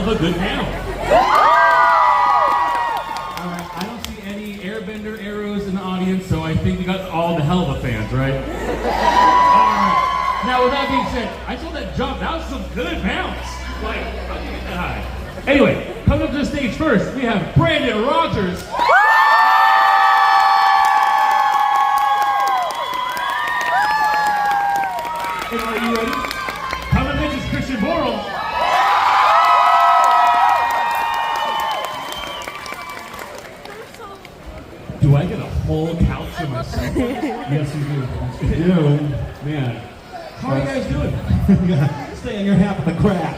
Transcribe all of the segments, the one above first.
of a good panel. All right, I don't see any airbender arrows in the audience, so I think we got all the hell of a fans, right? All right. Now, with that being said, I saw that jump. That was some good bounce. Like, how'd you get that high? Anyway, coming up to the stage first, we have Brandon Rogers. And are you ready? Coming next is Christian Borle. Do I get a whole couch to myself? Yes, you do. You do. Man. How are you guys doing? Stay in your half of the crap,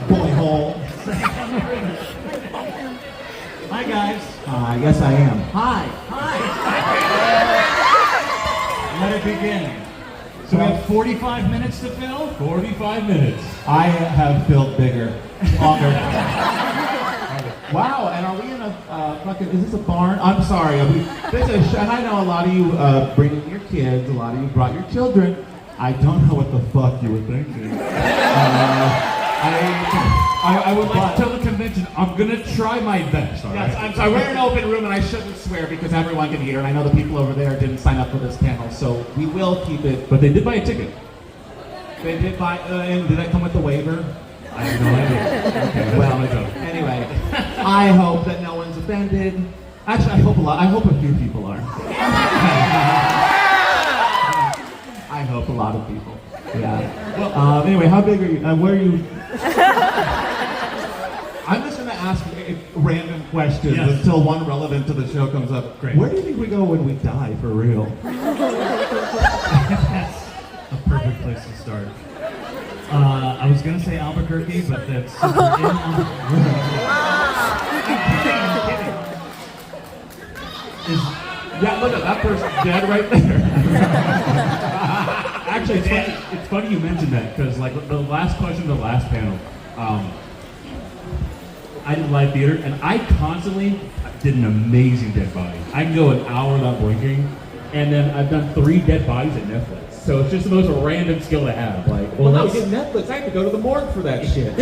boy hole. Hi, guys. Hi, yes I am. Hi. Let it begin. So we have 45 minutes to fill? 45 minutes. I have built bigger, longer. Wow, and are we in a fucking, is this a barn? I'm sorry, and I know a lot of you bring your kids, a lot of you brought your children. I don't know what the fuck you were thinking. I would like to tell the convention, I'm gonna try my best, all right? Yes, I'm sorry, we're in an open room and I shouldn't swear because everyone can hear, and I know the people over there didn't sign up for this panel, so we will keep it. But they did buy a ticket. They did buy, and did that come with the waiver? I have no idea. Okay, well, anyway, I hope that no one's offended. Actually, I hope a few people are. I hope a lot of people. Yeah. Well, anyway, how big are you? Where are you? I'm just going to ask random questions until one relevant to the show comes up. Great. Where do you think we go when we die, for real? That's a perfect place to start. I was going to say Albuquerque, but that's since we're in Albuquerque. I'm kidding. Yeah, look at that person dead right there. Actually, it's funny you mentioned that, because like the last question of the last panel, I did live theater, and I constantly did an amazing dead body. I can go an hour without blinking, and then I've done 3 dead bodies at Netflix. So it's just the most random skill to have. Like, well, no, get Netflix. I have to go to the morgue for that shit.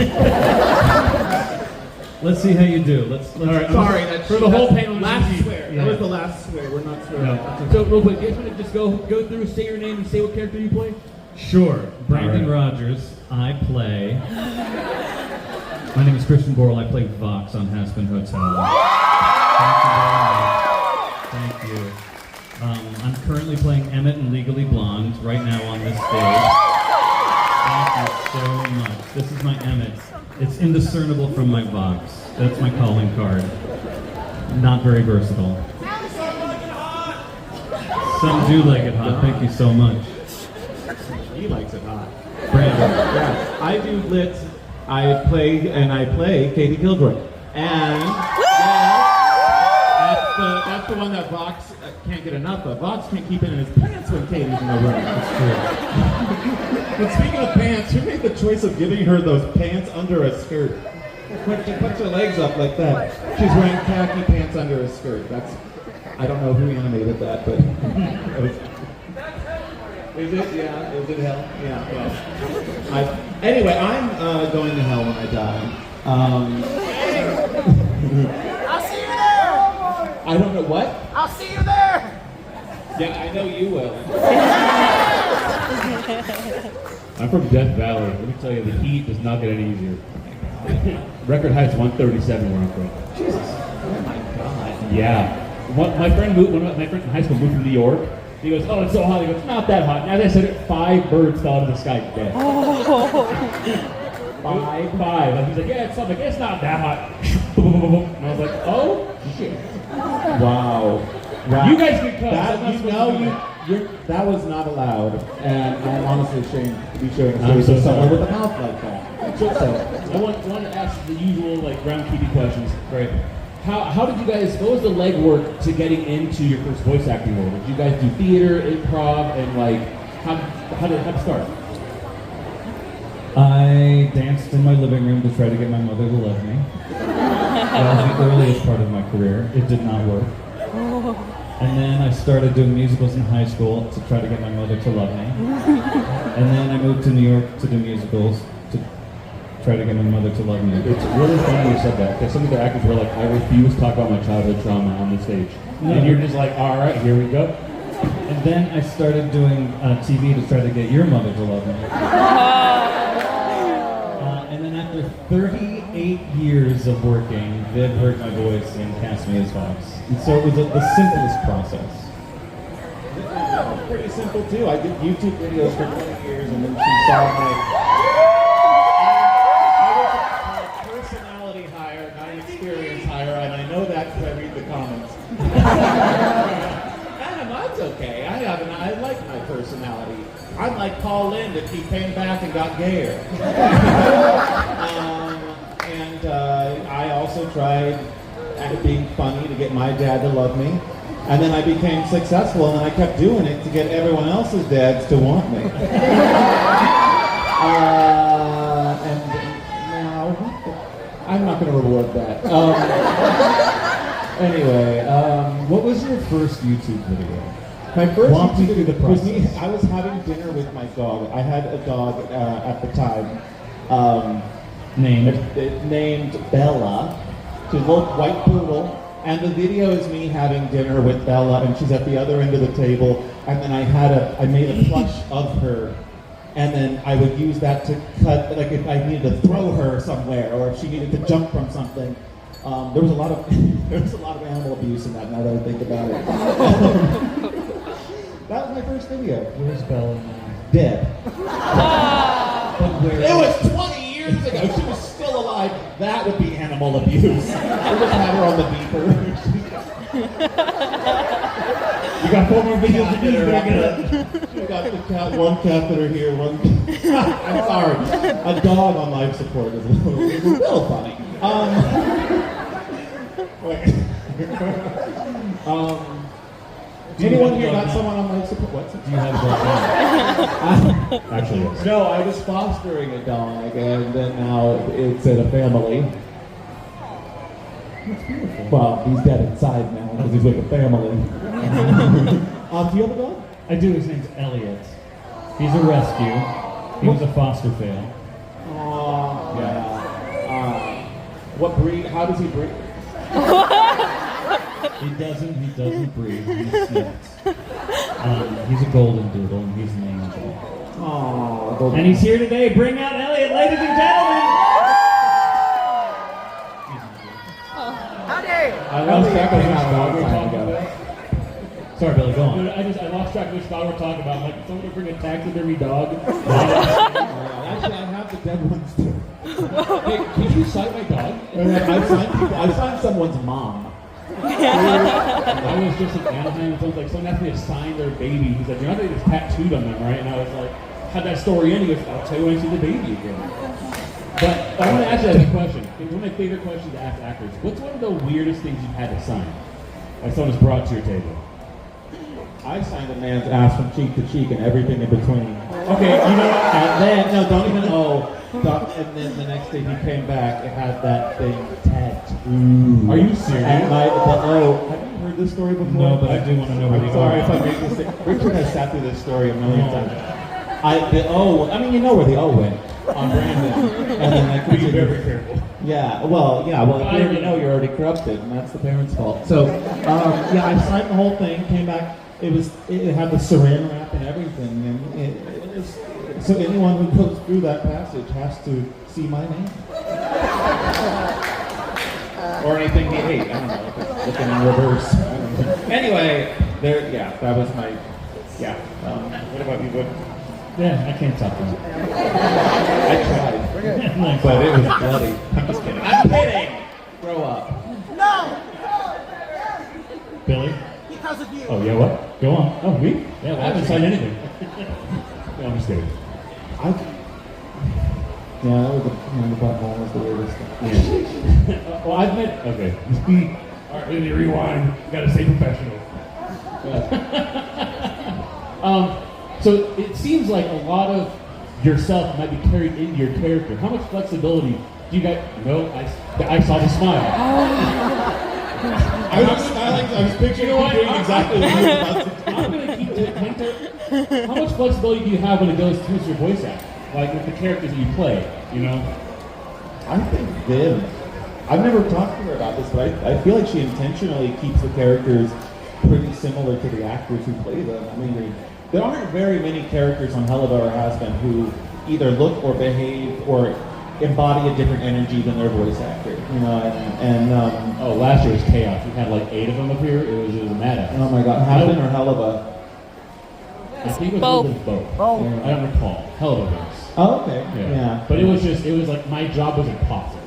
Let's see how you do. Let's all right, sorry, that's for the whole panel. Last swear. Yeah. That was the last swear. We're not swearing. No. So real quick, you guys want to just go through, say your name, and say what character you play? Sure. Brandon Rogers. I play. My name is Christian Borle. I play Vox on Haspin Hotel. Thank you. I'm currently playing Emmett in Legally Blonde right now on this stage. Thank you so much. This is my Emmett. It's indiscernible from my Vox. That's my calling card. Not very versatile. Some do like it hot. Thank you so much. He likes it hot. Brandon. Yeah, I do lit. I play Katie Killjoy. And that's the one that Vox can't get enough of. Vox can't keep it in his pants when Katie's in the room. That's true. But speaking of pants, who made the choice of giving her those pants under a skirt? She puts her legs up like that. She's wearing khaki pants under a skirt. I don't know who animated that, but is it? Yeah. Is it hell? Yeah. Well, anyway, I'm going to hell when I die. I'll see you there! I don't know what? I'll see you there! Yeah, I know you will. I'm from Death Valley. Let me tell you, the heat does not get any easier. Record high is 137 where I'm from. Jesus. Oh my God. Yeah. One of my friends in high school moved from New York. He goes, oh, it's so hot. He goes, it's not that hot. And as I said it, 5 birds fell out of the sky dead. Oh. Five. Like, he's like, yeah, it's not that hot. And I was like, oh, shit. Wow. You guys can cut. That was not allowed, and I'm honestly ashamed to be showing a I'm face so of someone sorry. with a mouth like that. So, I want to ask the usual, like, ground-keeping questions. Right. How did you guys, what was the legwork to getting into your first voice acting role? Did you guys do theater, improv, and, like, how did it start? I danced in my living room to try to get my mother to love me. That was the earliest part of my career. It did not work. And then I started doing musicals in high school to try to get my mother to love me. And then I moved to New York to do musicals, to try to get my mother to love me. It's really funny you said that, because some of the actors were like, I refuse to talk about my childhood trauma on the stage. No. And you're just like, all right, here we go. And then I started doing TV to try to get your mother to love me. And then after 38 years of working, Viv heard my voice and cast me as Fox. And so it was the simplest process. That was pretty simple too. I did YouTube videos for 20 years, and then she saw my... I was a personality hire, not an experience hire, and I know that because I read the comments. And that's okay. I like my personality. I'm like Paul Lynde if he came back and got gayer. I also tried at being funny to get my dad to love me. And then I became successful, and then I kept doing it to get everyone else's dads to want me. And now, I'm not going to reward that. Anyway, What was your first YouTube video? my first Walk me YouTube through the was me. process. I was having dinner with my dog. I had a dog at the time. Named? Named Bella. She's a little white poodle. And the video is me having dinner with Bella, and she's at the other end of the table. And then I made a plush of her, and then I would use that to cut, like if I needed to throw her somewhere, or if she needed to jump from something. There was a lot of animal abuse in that. Now that I think about it, that was my first video. Where's Bella now? Dead. But where? It was 20 years ago. She was still alive. That would be animal abuse. I just had her on the beeper. You got 4 more videos to do. Catheter. We got one catheter here, one. I'm sorry. A dog on life support is a little funny. Wait. Anyone here got someone on life support? What's it? Do you have a dog? Actually, yes. No, I was fostering a dog, and then now it's in a family. That's beautiful. Well, he's dead inside now because he's with a family. Do you have a dog? I do. His name's Elliot. He's a rescue. He was a foster fail. Oh, yeah. What breed? How does he breed? He doesn't breathe. He sniffs. He's a golden doodle, and he's an angel. Oh, And he's here today. Bring out Elliot, ladies and gentlemen. Howdy! I lost track of which dog we're talking about. Sorry, Billy, go on. I lost track of which dog we're talking about. Like, someone would bring a taxidermy dog. Actually, I have the dead ones too. Hey, can you cite my dog? I signed someone's mom. I was just in Anaheim, and someone asked me to sign their baby. He's like, you're not going to get this tattooed on them, right? And I was like, how'd that story end? He goes, I'll tell you when I see the baby again. But I want to ask you a question. It's one of my favorite questions to ask actors. What's one of the weirdest things you've had to sign? Like someone has brought to your table. I signed a man's ass from cheek to cheek and everything in between. Okay, you know what? And then, no, don't even, and then the next day he came back, it had that thing tattooed. Are you serious? And have you heard this story before? No, but I do want to know where they I'm go. sorry if I make this thing. Richard has sat through this story a million times. You know where the O went on Brandon. And then I Be very careful. well, if you already know, you're already corrupted, and that's the parents' fault. So, I signed the whole thing, came back. It had the saran wrap and everything, and it was, so anyone who goes through that passage has to see my name. Or anything he ate, I don't know, if it's looking in reverse. I don't know. Anyway, that was my, what about you, Wood? Yeah, I can't talk to him. I tried, but it was bloody. I'm just kidding. I'm kidding! Grow up. No! Billy? Because of you. Oh, yeah, what? Go on. Oh, me? Yeah, I haven't signed anything. No, I'm just kidding. That was the butthole was the weirdest thing. Well, I've met. Okay. All right, really rewind. Gotta stay professional. So it seems like a lot of yourself might be carried into your character. How much flexibility do you guys? No, I saw the smile. I was smiling. I was picturing you doing exactly what you were about to do. I'm gonna keep it. How much flexibility do you have when it goes to your voice act? Like with the characters that you play, you know? I think Viv. I've never talked to her about this, but I feel like she intentionally keeps the characters pretty similar to the actors who play them. I mean, there aren't very many characters on Helluva or Has Been who either look or behave or embody a different energy than their voice actor. You know, oh, last year was chaos. We had like 8 of them up here. It was a madhouse. oh my God, Has Been or Helluva? I think it was Both. a little bit both. Both. I don't recall. Helluva was. Oh, okay. Yeah. But it was like my job was impossible.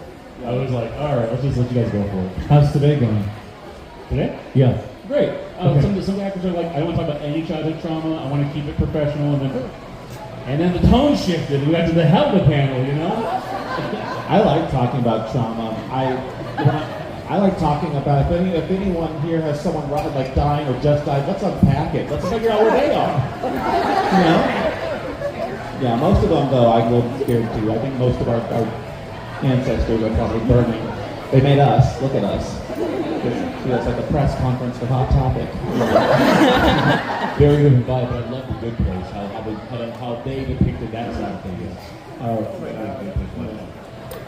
I was like, all right, let's just let you guys go for it. How's today going? Today? Yeah. Great. Okay. Some actors are like, I don't want to talk about any childhood trauma. I want to keep it professional, and then the tone shifted. We got to the Helluva panel, you know. I like talking about trauma. I like talking about if anyone here has someone like dying or just died, let's unpack it. Let's figure out where they are. You know? Yeah, most of them though I will scared too. I think most of our ancestors are probably burning. They made us. Look at us. It's like a press conference for Hot Topic. Very good vibe, but I love the Good Place. How they depicted that side of things.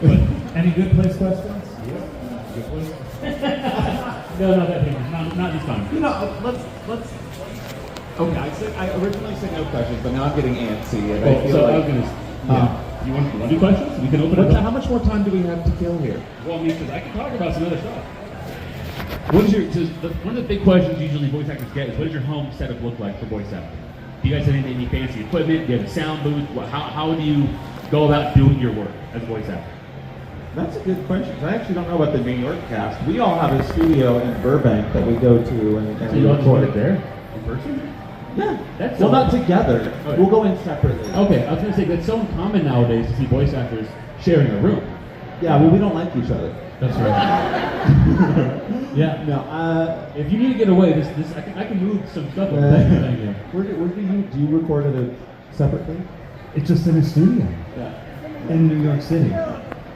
But any good place questions? Good Place. No, that thing. Not this time. You know, let's. Okay, I originally said no questions, but now I'm getting antsy. And I feel So I like, was gonna. You want to do questions? We can open it up. how much more time do we have to kill here? Well, I mean, because I can talk about some other stuff. What is one of the big questions usually voice actors get is, what does your home setup look like for voice acting? Do you guys have any fancy equipment? Do you have a sound booth? How do you go about doing your work as a voice actor? That's a good question. 'Cause I actually don't know about the New York cast. We all have a studio in Burbank that we go to and So we you all just record put it there in person? Yeah. That's Well, so- not together. Okay. We'll go in separately. Okay, I was gonna say that's so uncommon nowadays to see voice actors sharing a room. Yeah, well, we don't like each other. That's right. Yeah. No, If you need to get away, I can move some stuff. Over Thank you, there. thank you. where do you record at a separate thing? It's just in a studio Yeah. in New York City.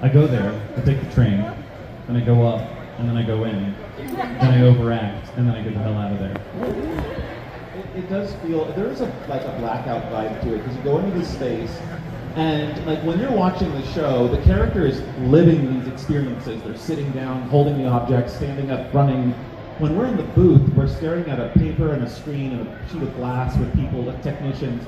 I go there, I take the train, then I go up, and then I go in, then I overact, and then I get the hell out of there. It does feel there is a blackout vibe to it because you go into this space and like when you're watching the show, the character is living these experiences. They're sitting down, holding the object, standing up, running. When we're in the booth, we're staring at a paper and a screen and a sheet of glass with people, with technicians.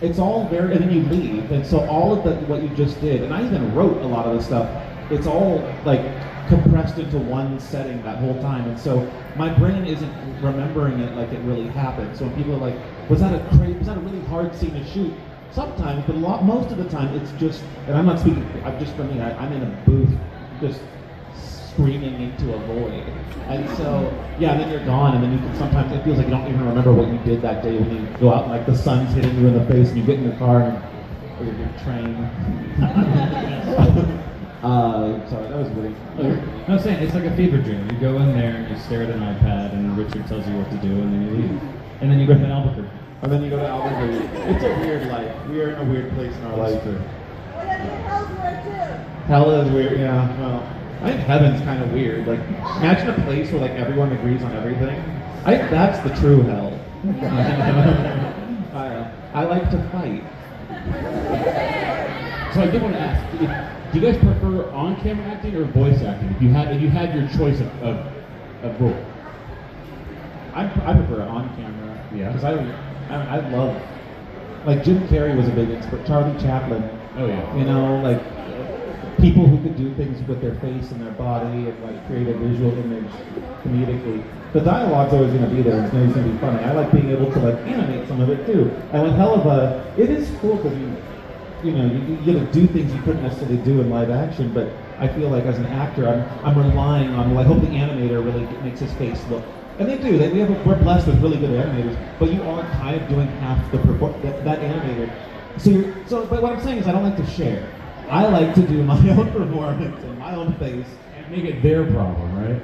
It's all very, and then you leave, and so all of what you just did, and I even wrote a lot of the stuff. It's all like compressed into one setting that whole time, and so my brain isn't remembering it like it really happened. So when people are like, was that a really hard scene to shoot? Sometimes, but most of the time, it's just, and I'm not speaking. I'm just for me. I'm in a booth, just screaming into a void, and so yeah, and then you're gone, and then you can sometimes it feels like you don't even remember what you did that day when you go out and like the sun's hitting you in the face, and you get in your car or your train. Sorry, that was really. No, I'm saying it's like a fever dream. You go in there and you stare at an iPad, and Richard tells you what to do, and then you leave, and then you go to Albuquerque. And then you go to Albuquerque. It's a weird life. We are in a weird place in our life. Hell is weird, yeah. Well, I think heaven's kind of weird. Like, imagine a place where like everyone agrees on everything. I think that's the true hell. I like to fight. So I did want to ask, do you guys prefer on-camera acting or voice acting? If you had your choice of role. I prefer it on camera. Yeah. Because I love, like Jim Carrey was a big inspiration. Charlie Chaplin. Oh yeah. You know, like people who could do things with their face and their body and like create a visual image comedically. The dialogue's always going to be there. It's always going to be funny. I like being able to like animate some of it too. And with Helluva, it is cool because you get to do things you couldn't necessarily do in live action. But I feel like as an actor, I'm relying on. Well, I hope the animator really makes his face look. And they do. We're blessed with really good animators. But you are kind of doing half the that animator. But what I'm saying is I don't like to share. I like to do my own performance and my own face. And make it their problem, right?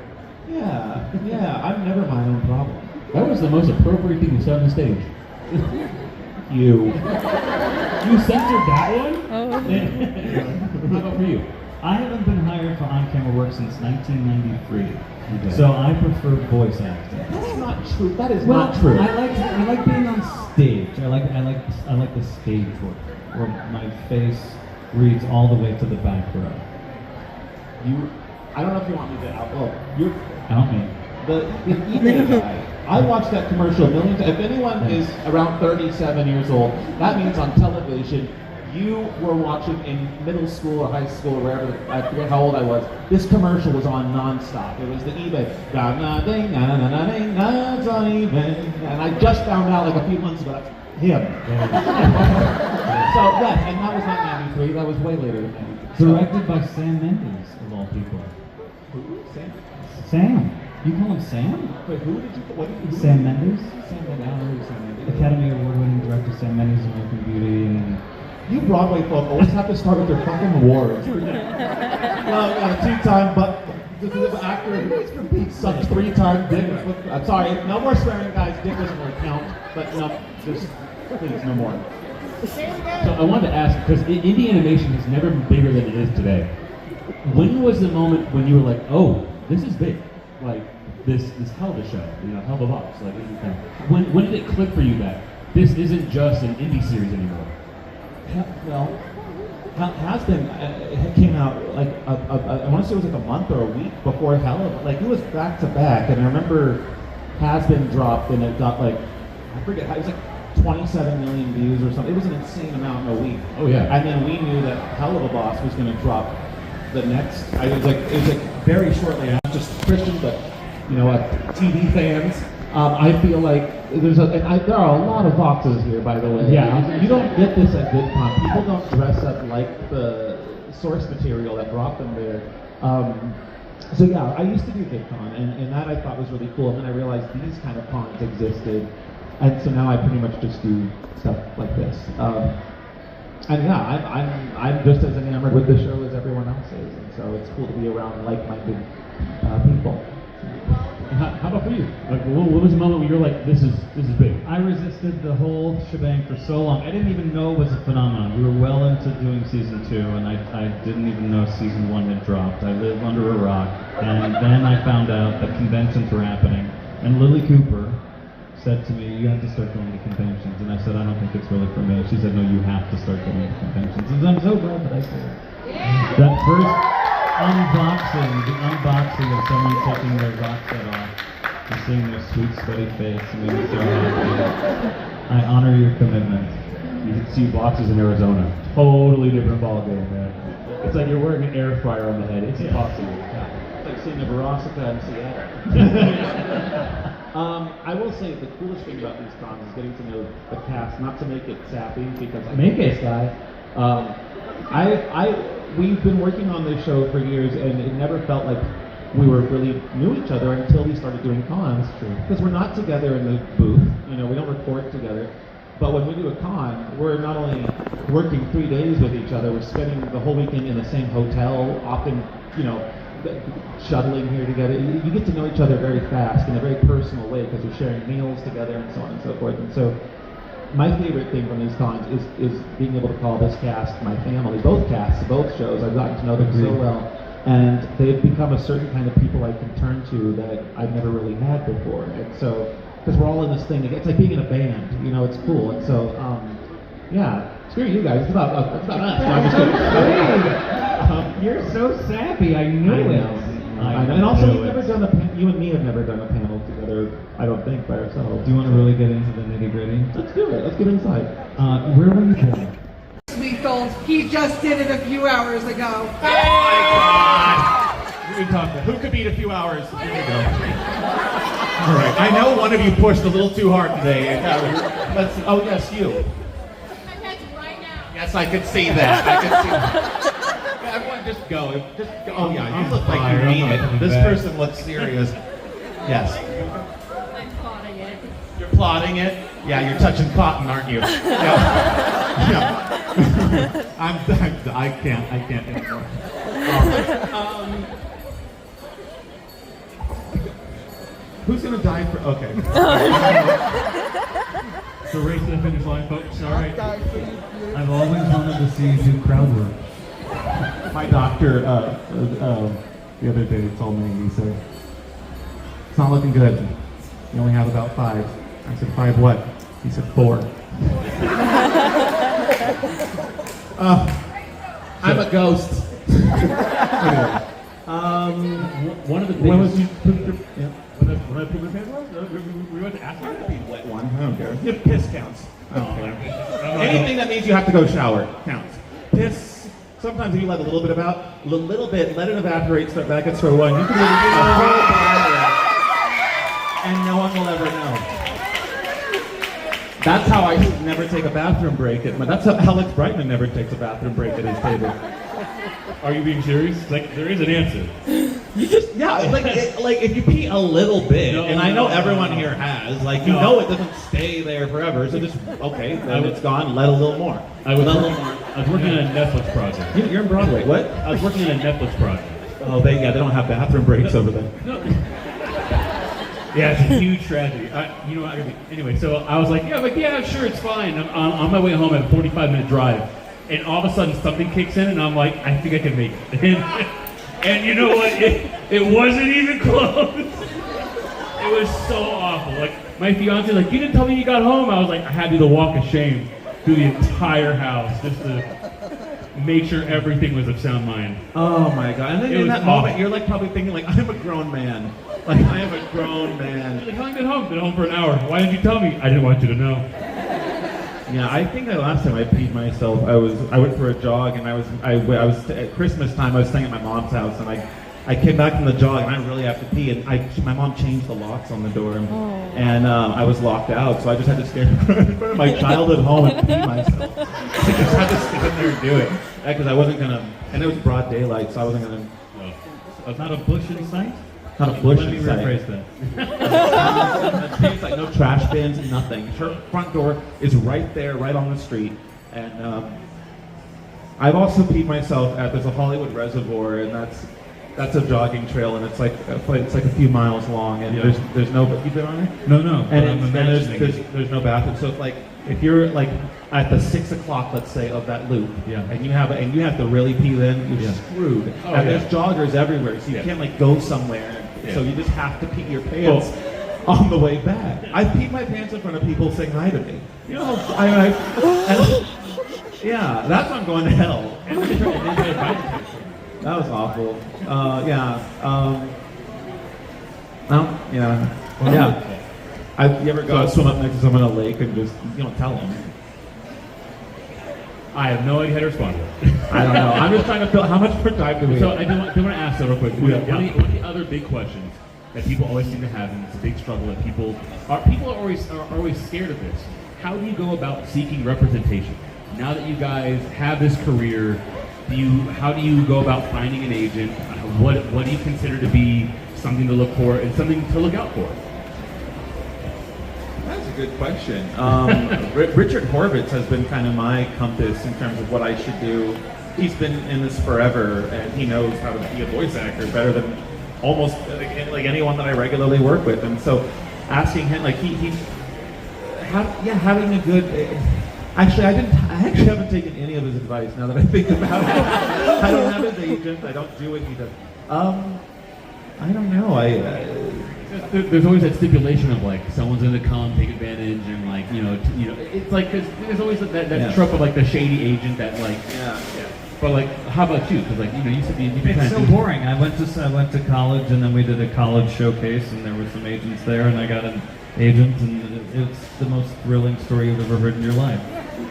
Yeah, I'm never my own problem. That was the most appropriate thing you said on the stage. You. You censored that one? Oh. How about for you? I haven't been hired for on-camera work since 1993, so I prefer voice acting. That's not true. That is Well, not true. I like being on stage. I like the stage work where my face reads all the way to the back row. I don't know if you want me to you're Help me. the eBay guy. I watched that commercial millions. If anyone is around 37 years old, that means on television, you were watching in middle school or high school or wherever, I forget how old I was. This commercial was on nonstop. It was the eBay. It's on eBay. And I just found out like a few months ago, that's him. So, yes, and that was not 93, that was way later than 93. Directed by Sam Mendes, of all people. Who? Sam? Sam. You call him Sam? Wait, who did you, what did you, Sam Mendes? Sam Mendes, I don't know who Sam Mendes is. Academy Award-winning director Sam Mendes, American Beauty, and You Broadway folk always have to start with their fucking awards. Well, two-time this is an actor who sucked 3-time dick. I'm sorry, no more swearing, guys. Dick doesn't really count. But no, just please, no more. So I wanted to ask, because indie animation has never been bigger than it is today. When was the moment when you were like, oh, this is big? Like, this hell of a show, hell of a box. Like, when did it click for you that this isn't just an indie series anymore? Well, Has Been it came out like I want to say it was like a month or a week before Hell of, like it was back to back, and I remember Has Been dropped and it got like I forget it was like 27 million views or something. It was an insane amount in a week. Oh yeah. And then we knew that Hell of a Boss was going to drop the next. It was like very shortly after. Just Christian, but TV fans. I feel like there are a lot of boxes here, by the way. Yeah. You don't get this at VidCon. People don't dress up like the source material that brought them there. So yeah, I used to do VidCon, and that I thought was really cool. And then I realized these kind of cons existed, and so now I pretty much just do stuff like this. And yeah, I'm just as enamored with the show as everyone else is, and so it's cool to be around like-minded people. How about for you? Like, what was the moment where you're like, this is big? I resisted the whole shebang for so long. I didn't even know it was a phenomenon. We were well into doing season 2, and I didn't even know season 1 had dropped. I lived under a rock, and then I found out that conventions were happening, and Lily Cooper said to me, you have to start going to conventions, and I said, I don't think it's really for me. She said, no, you have to start going to conventions, and I'm so glad that I did. Yeah. That first the unboxing of someone taking their box set off and seeing their sweet, sweaty face made me so happy. I honor your commitment. You can see boxes in Arizona. Totally different ballgame, man. It's like you're wearing an air fryer on the head. It's impossible. It's like seeing a Veronica in Seattle. I will say the coolest thing about these cons is getting to know the cast, not to make it sappy, because I Make this it. guy. We've been working on this show for years, and it never felt like we really knew each other until we started doing cons. Because we're not together in the booth, we don't record together. But when we do a con, we're not only working 3 days with each other, we're spending the whole weekend in the same hotel, often, shuttling here together. You get to know each other very fast in a very personal way because you're sharing meals together and so on and so forth. And so my favorite thing from these cons is being able to call this cast my family. Both casts, both shows, I've gotten to know them so well. And they've become a certain kind of people I can turn to that I've never really had before. And so, because we're all in this thing, it's like being in a band, it's cool. And so, yeah, screw you guys, it's about us. No, I'm just kidding. You're so sappy, I knew it. I know. And also, you and me have never done a panel together, I don't think, by ourselves. Do you want to really get into the nitty-gritty? Let's do it. Let's get inside. Where were you born? Lethal. He just did it a few hours ago. Oh my God! Who could beat a few hours? Here we go. All right. I know one of you pushed a little too hard today. Oh yes, you. Right now. Yes, I could see that. Everyone just go. Oh yeah, you look like you mean it. This person looks serious. Yes. I'm plotting it. You're plotting it? Yeah, you're touching cotton, aren't you? Yeah. I can't anymore. Who's gonna die for? Okay. So race to the finish line, folks. All right. I've always wanted to see you do crowd work. My doctor the other day told me, he said, it's not looking good. You only have about 5. I said, 5 what? He said, 4. I'm a ghost. Anyway, One of the biggest. When was you poop your, yeah. When I put my pants on, we went to ask me to be wet. One, I don't care. Yeah, piss counts. I don't care. I'm not Anything that means you have to go shower counts. Piss, sometimes if you let a little bit about, a little bit, let it evaporate, start back at square one. You can do a whole bottle, and no one will ever know. That's how I never take a bathroom break. That's how Alex Brightman never takes a bathroom break at his table. Are you being serious? Like, there is an answer. You just, yeah, like if you pee a little bit, and I know everyone here has, like, you know it doesn't stay there forever, so just, okay, then it's gone, let a little more. I was working on a Netflix project. You're in Broadway, what? I was working on a Netflix project. Oh, they don't have bathroom breaks over there. No. Yeah, it's a huge tragedy. Anyway, so I was like, yeah, sure, it's fine. I'm on my way home at a 45-minute drive, and all of a sudden something kicks in, and I'm like, I think I can make it. And you know what? It wasn't even close. It was so awful. Like, my fiance, like, you didn't tell me you got home. I was like, I had to do the walk of shame through the entire house just to make sure everything was of sound mind. Oh my god! And then It in was that awful. moment, you're like probably thinking, like, I'm a grown man. Like, I am a grown man. Like, how long you been home? Been home for an hour. Why didn't you tell me? I didn't want you to know. Yeah, I think the last time I peed myself, I went for a jog, and I was at Christmas time. I was staying at my mom's house, and I came back from the jog, and I really have to pee, and my mom changed the locks on the door, and I was locked out, so I just had to stand in front of my childhood home and pee myself. I just had to stand there and do it, because I wasn't gonna, and it was broad daylight, so I wasn't gonna. It's not a bush in sight? Not a bush Let me in sight. rephrase that. It's like no trash bins, nothing. Her front door is right there, right on the street. And I've also peed myself there's a Hollywood Reservoir, and that's a jogging trail, and it's like a few miles long, and Yeah. there's no. But you've been on it? No, but And, I'm there's imagining no bathroom. So if you're like at the 6 o'clock, let's say, of that loop, Yeah. and you have to really pee, then you're Yeah. screwed. Oh, And yeah. there's joggers everywhere, so you Yeah. can't like go somewhere. Yeah. So you just have to pee your pants on the way back. I've peed my pants in front of people saying hi to me. You know, yeah, that's when I'm going to hell. That was awful. Yeah. You ever go swim up next to someone in a lake and just, you don't tell them? I have no idea how to respond to it. I don't know. I'm just trying to feel how much more time do we So have? I do want to ask that real quick. Yeah. One of the other big questions that people always seem to have, and it's a big struggle that people are always scared of this. How do you go about seeking representation? Now that you guys have this career, how do you go about finding an agent? What do you consider to be something to look for and something to look out for? That's a good question. Richard Horvitz has been kind of my compass in terms of what I should do. He's been in this forever, and he knows how to be a voice actor better than almost like anyone that I regularly work with. And so, asking him, like having a good. Actually, I haven't taken any of his advice. Now that I think about it, I don't have his agent. I don't do what he does. I don't know. There's always that stipulation of like someone's going to come take advantage and like it's like there's always that trope of like the shady agent that like Yeah. But like how about you? Because like you said you've been It's kind so of boring. I went to college, and then we did a college showcase, and there were some agents there, and I got an agent, and it's the most thrilling story you've ever heard in your life.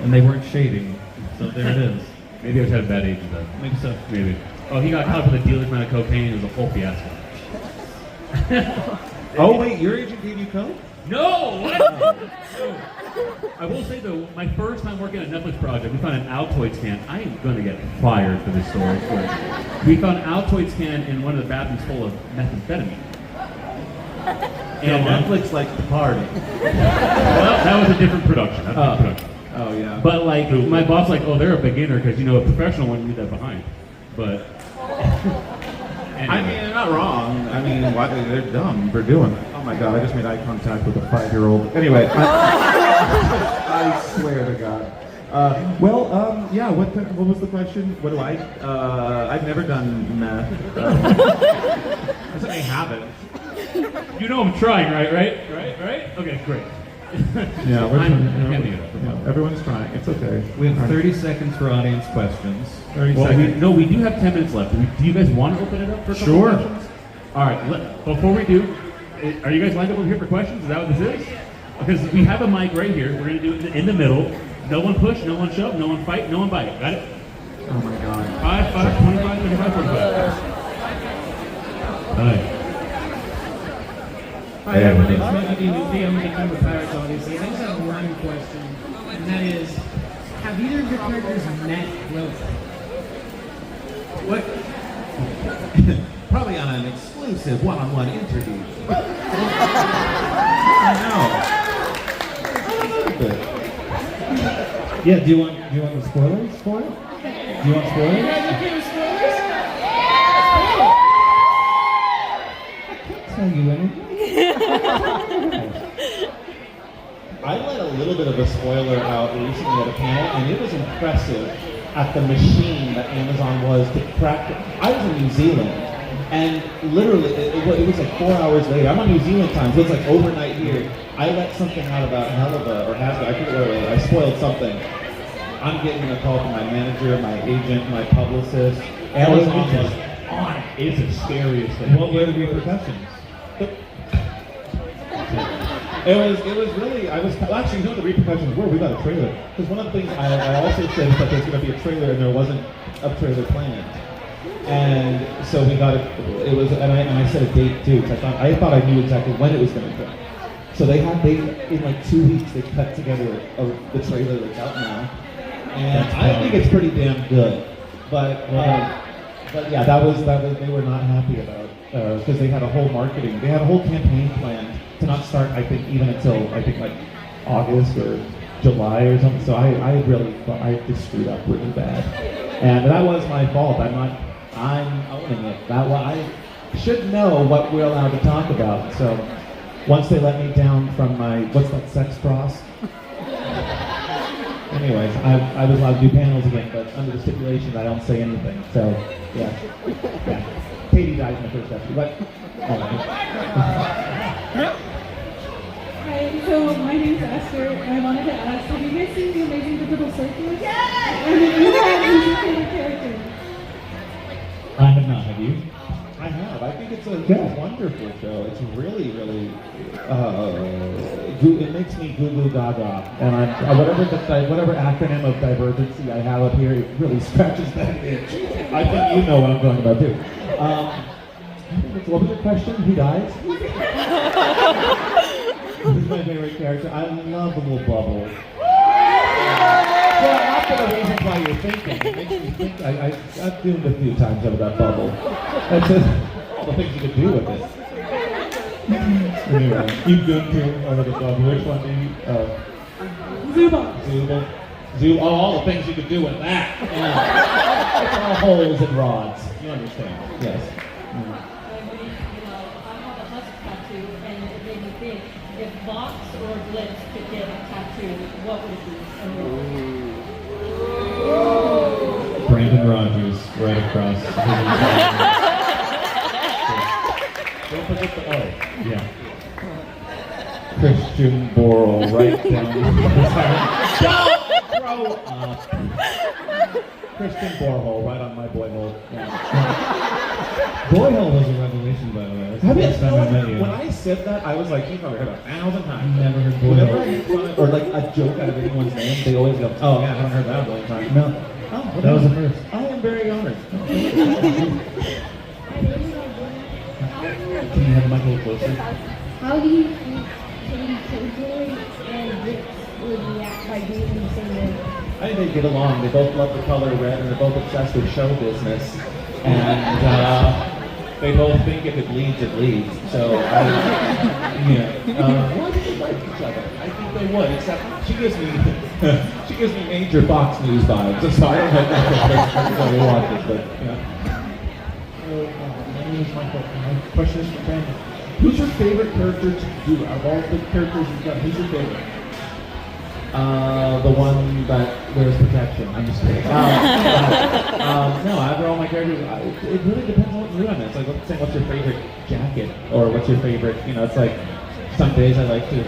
And they weren't shading, so there it is. Maybe I just had a bad agent though. Maybe so. Maybe. Oh, he got caught with a dealer's amount of cocaine. It was a whole fiasco. Oh wait, your agent gave you coke? No! What? No. I will say though, my first time working on a Netflix project, we found an Altoids can. I am gonna get fired for this story. We found an Altoids can in one of the bathrooms full of methamphetamine. And Netflix likes to party. Well, that was a different production. That's a different production. Oh yeah. But like, my boss like, oh, they're a beginner because a professional wouldn't leave that behind. But I mean, they're not wrong. I mean, why they're dumb for doing it. Oh my god, I just made eye contact with a 5-year-old. Anyway, I swear to God. Yeah. What was the question? What do I? I've never done meth. I certainly haven't. you know I'm trying, right? Okay, great. Yeah, we're I'm trying, happy enough. yeah, everyone's trying. It's okay. We have 30 seconds for audience questions. 30 Well, seconds. we do have 10 minutes left. Do you guys want to open it up for a couple Sure. questions? All right. Before we do, are you guys lined up over here for questions? Is that what this is? Because we have a mic right here. We're going to do it in the middle. No one push, no one shove, no one fight, no one bite. Got it? Oh my God. 5, 5, 25, 25, 45. All right. Hi, my name is Matthew Newby. I'm the King of Pirates, obviously. I just have one question, and that is, have either of your characters met Lilith? What? Probably on an exclusive one-on-one interview. I know. Yeah, do you want the spoilers for it? Do you want You spoilers? guys okay with spoilers? Tell you anything. I let a little bit of a spoiler out recently at a panel, and it was impressive at the machine that Amazon was to crack. I was in New Zealand, and literally, it was like 4 hours later. I'm on New Zealand time, so it's like overnight here. I let something out about Helva or Hasbro. I forget what it was. I spoiled something. I'm getting a call from my manager, my agent, my publicist. Amazon was on it. It's the scariest thing. What were the repercussions? It was really, actually, you know what the repercussions were? We got a trailer. Because one of the things I also said is that there's going to be a trailer, and there wasn't a trailer planned. And so we got it was, and I set a date too, because I thought I knew exactly when it was going to come. So they in like 2 weeks, they cut together the trailer that's out now. And I think it's pretty damn good. But yeah, that was, they were not happy about, because they had a whole campaign planned to not start, I think, even until, like August or July or something. So I really thought I just screwed up really bad. And that was my fault. I'm owning it. I should know what we're allowed to talk about. So once they let me down from my, what's that, sex cross? Anyways, I was allowed to do panels again, but under the stipulation I don't say anything. So, yeah. Katie died in the first episode, but Hi, so my name's Esther, and I wanted to ask, have you guys seen The Amazing Digital Circus? Yes! And if you have, who's your favorite character? I have not. Have you? I have. I think it's a wonderful show. It's really, really, it makes me goo goo gaga. And whatever acronym of divergency I have up here, it really scratches that itch. I think you know what I'm talking about too. What was the question? Who dies? Who's my favorite character? I love the little bubble. Well, not for the reasons why you're thinking. It makes me think. I've doomed a few times over that bubble. That's all the things you could do with it. Anyway, you good too over the bubble. Which one do you? Zuba. Oh, all the things you could do with that. Yeah. It's all holes and rods. You understand? Yes. I have a husk tattoo, and it made me think, if Vox or Blitz could get a tattoo, what would it be? Brandon Rogers, right across. Don't forget the O. Yeah. Christian Borle, right down the Don't grow up. Christian Borle, right on my boy hole. Yeah. Boyhole was a revelation, by the way. That's Have the you, first time I met you. when I said that, I was like, you've probably heard it 1,000 times. Never heard Whenever I Boyhole. make fun of, or like a joke out of anyone's name, they always go, oh yeah, I haven't heard that a million times. No. Oh, well, That was the first. I am very honored. Can you have the mic a little closer? How do you think Joy and Rich would react by being in the same room? I think they get along. They both love the color red, and they're both obsessed with show business. And they both think if it leads, it leads. So, why do they like each other? I think they would. Except she gives me major Fox News vibes. So I don't know if that's everybody watches, but My name is Michael, and my question is for Brandon. Who's your favorite character to do? Of all the characters you've done, who's your favorite? The one that wears protection. I'm just kidding. No, after all my characters, it really depends on what mood I'm in. It's like saying, what's your favorite jacket? Or what's your favorite, it's like, some days I like to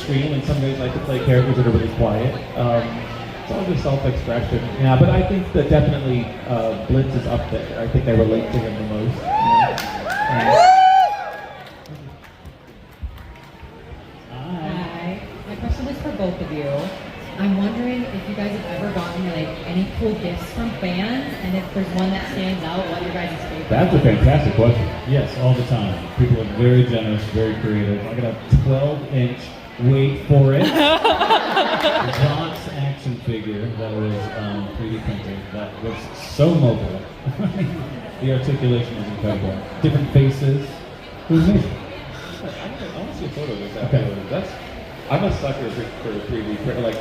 scream, and some guys like to play characters that are really quiet. It's all just self-expression. Yeah, but I think that definitely Blitz is up there. I think I relate to him the most. Hi. My question is for both of you. I'm wondering if you guys have ever gotten like any cool gifts from fans, and if there's one that stands out, what your guys' favorite? That's a fantastic question. Yes, all the time. People are very generous, very creative. I got a 12-inch, wait for it, Bronx action figure that was 3D printed. That was so mobile. The articulation was incredible. Different faces. It was amazing. I want to see a photo of this Okay. afterwards. I'm a sucker for 3D print. Like,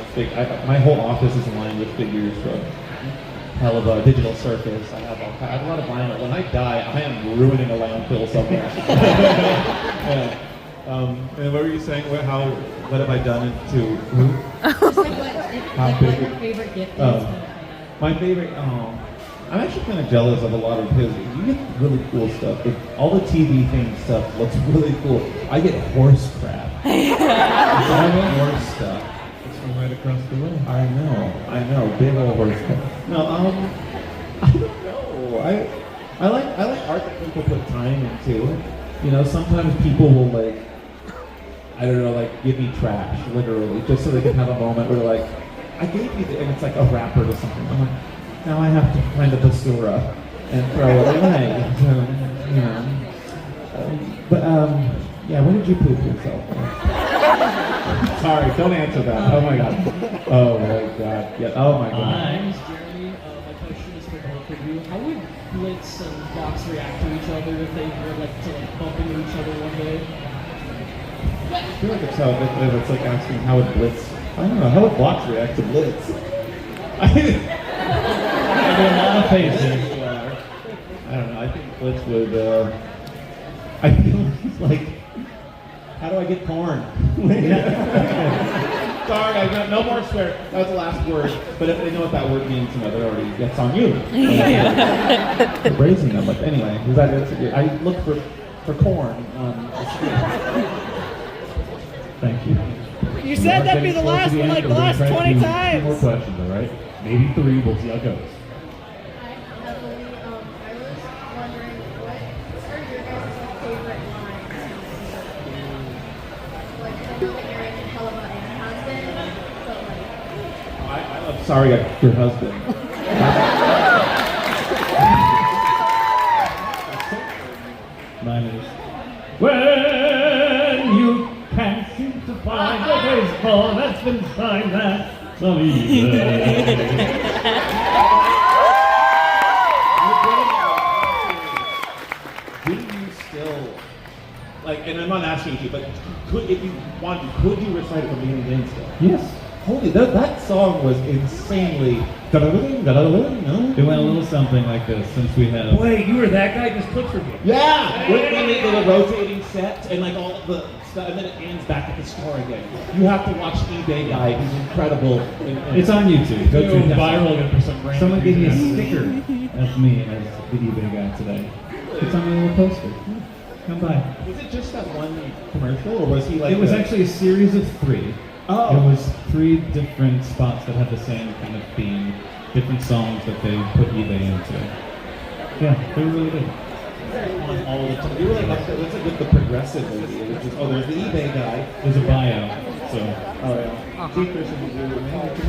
my whole office is lined with figures from hell of a digital circus. I have a lot of vinyl. When I die, I am ruining a landfill somewhere. Yeah. And what were you saying? What have I done to who? Just like what your favorite gift is from a fan. My favorite. I'm actually kind of jealous of a lot of his. You get really cool stuff. All the TV thing stuff looks really cool. I get horse crap. Horse stuff. It's from right across the way. I know, big old horse crap. No, I don't know. I like art that people put time into. You know, sometimes people will I don't know, give me trash, literally, just so they can have a moment where they're like, I gave you and it's like a wrapper to something. I'm like, now I have to find a basura and throw it away. Yeah, when did you poop yourself? Sorry, don't answer that. Oh my god. Oh my god. Yeah. Oh my god. My name is Jeremy. My question is for both of you. How would Blitz and Fox react to each other if they were to bump into each other one day? I feel like it's like asking how would Blitz. I don't know. How would Fox react to Blitz? A lot of faces. I don't know. I think Blitz would. I feel like. How do I get porn? Sorry, I got no more swear. That was the last word. But if they know what that word means, that's on you. You're raising them. But anyway, is that it? I look for corn. Thank you. You said that'd be the last one, like the last 20 times. 2 more questions, all right? Maybe 3. We'll see how it goes. Hi, Emily. I was wondering, what are your guys' favorite lines? Like, I know that you're in Helva and your husband, but I love Sorry, your husband. Mine is when you can't seem to find a baseball that's been signed that sunny day. Do you still and I'm not asking you, but if you want to, could you recite it from beginning to end still? Yes. Holy, that song was insanely. No? It went a little something like this since we have. Wait, you were that guy? Just click for me. Yeah! With the rotating set and all of the stuff, and then it ends back at the store again. You have to watch eBay Guy. He's incredible. It's on YouTube. Go Go check it out. viral for some random Someone gave me a reason. sticker of me as the eBay guy today. It's on my little poster. Come by. Was it just that one commercial, or was he It was actually a series of 3. Oh. It was 3 different spots that had the same kind of theme, different songs that they put eBay into. Yeah, they were really good. on all the time. You were like, what's it with the progressive movie? It was just, there's the eBay guy. There's a buyout, so. Oh yeah. Chief Christian was really amazing.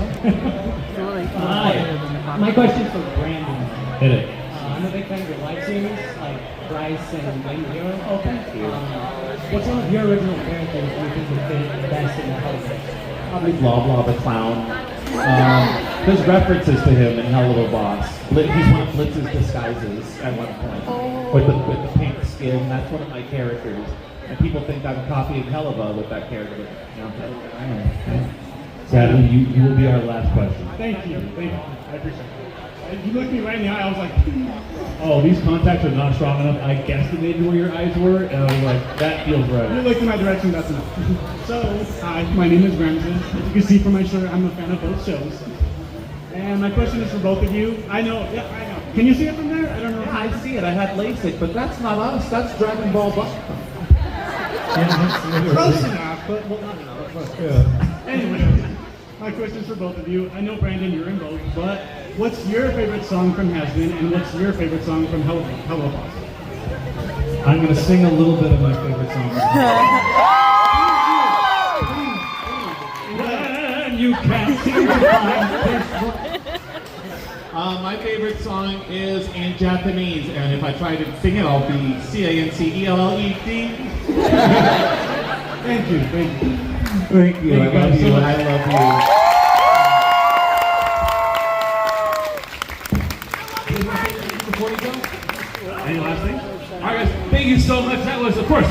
Hi. My question for Brandon. Hit it. I'm a big fan of your live series, like Bryce and Lady Hero. Oh, thank you. What's one of your original characters do you think would fit best in the Hellboy? Probably Blah Blah the Clown. There's references to him in Hell of a Boss. He's one of Blitz's disguises at one point. With the pink skin, that's one of my characters. And people think I'm copying Helva with that character. But, I am. Sadly, you will be our last question. Thank you. I appreciate it. You looked me right in the eye, I was like, Oh, these contacts are not strong enough. I guesstimated where your eyes were, and I was like, that feels you right. looked in my direction, that's enough. So, hi, my name is Ramses. As you can see from my shirt, I'm a fan of both shows. And my question is for both of you. I know. Can you see it from there? I don't know. Yeah, I see it. I had LASIK, but that's not us. That's Dragon Ball Buster. Close enough, but well, not enough. Anyway, my question is for both of you. I know, Brandon, you're in both, but what's your favorite song from Has-Been, and what's your favorite song from Hello Boss? I'm going to sing a little bit of my favorite song. When you can't seem to find My favorite song is in Japanese, and if I try to sing it, I'll be Cancelled. Thank you. Thank you. Thank you I love so you. much. I love you. Before you go? Any last thing? All right, guys, thank you so much. That was, of course,